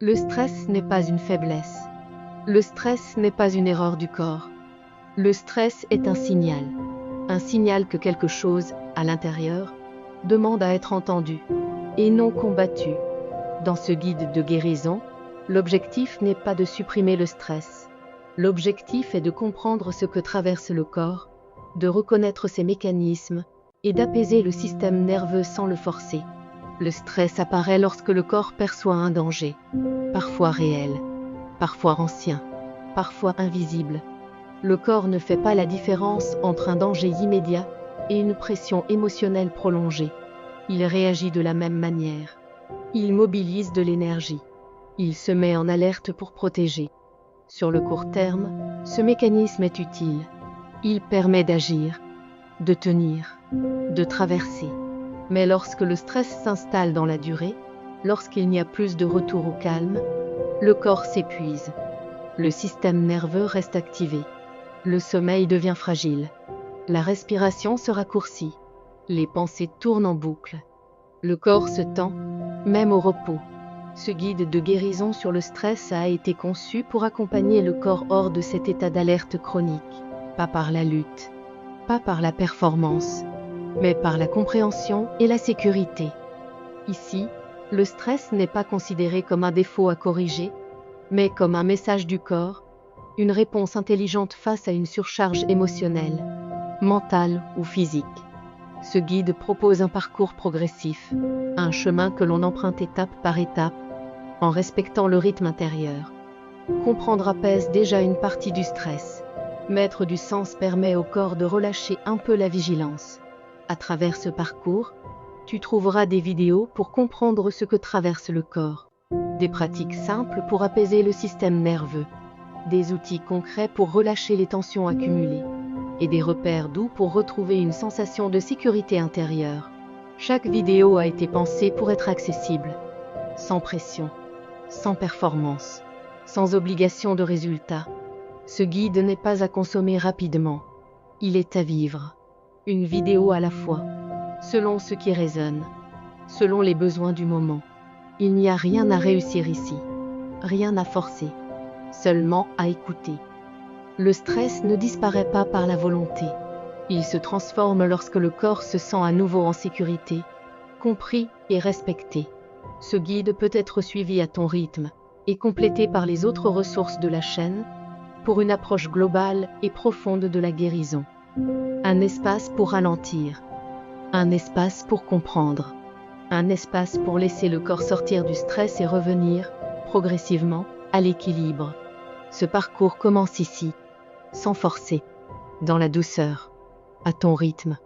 Le stress n'est pas une faiblesse. Le stress n'est pas une erreur du corps. Le stress est un signal que quelque chose, à l'intérieur, demande à être entendu, et non combattu. Dans ce guide de guérison, l'objectif n'est pas de supprimer le stress. L'objectif est de comprendre ce que traverse le corps, de reconnaître ses mécanismes, et d'apaiser le système nerveux sans le forcer. Le stress apparaît lorsque le corps perçoit un danger, parfois réel, parfois ancien, parfois invisible. Le corps ne fait pas la différence entre un danger immédiat et une pression émotionnelle prolongée. Il réagit de la même manière. Il mobilise de l'énergie. Il se met en alerte pour protéger. Sur le court terme, ce mécanisme est utile. Il permet d'agir, de tenir, de traverser. Mais lorsque le stress s'installe dans la durée, lorsqu'il n'y a plus de retour au calme, le corps s'épuise. Le système nerveux reste activé. Le sommeil devient fragile. La respiration se raccourcit. Les pensées tournent en boucle. Le corps se tend, même au repos. Ce guide de guérison sur le stress a été conçu pour accompagner le corps hors de cet état d'alerte chronique. Pas par la lutte, pas par la performance, mais par la compréhension et la sécurité. Ici, le stress n'est pas considéré comme un défaut à corriger, mais comme un message du corps, une réponse intelligente face à une surcharge émotionnelle, mentale ou physique. Ce guide propose un parcours progressif, un chemin que l'on emprunte étape par étape, en respectant le rythme intérieur. Comprendre apaise déjà une partie du stress. Mettre du sens permet au corps de relâcher un peu la vigilance. À travers ce parcours, tu trouveras des vidéos pour comprendre ce que traverse le corps, des pratiques simples pour apaiser le système nerveux, des outils concrets pour relâcher les tensions accumulées, et des repères doux pour retrouver une sensation de sécurité intérieure. Chaque vidéo a été pensée pour être accessible, sans pression, sans performance, sans obligation de résultat. Ce guide n'est pas à consommer rapidement, il est à vivre, une vidéo à la fois, selon ce qui résonne, selon les besoins du moment. Il n'y a rien à réussir ici, rien à forcer, seulement à écouter. Le stress ne disparaît pas par la volonté. Il se transforme lorsque le corps se sent à nouveau en sécurité, compris et respecté. Ce guide peut être suivi à ton rythme et complété par les autres ressources de la chaîne pour une approche globale et profonde de la guérison. Un espace pour ralentir, un espace pour comprendre, un espace pour laisser le corps sortir du stress et revenir, progressivement, à l'équilibre. Ce parcours commence ici, sans forcer, dans la douceur, à ton rythme.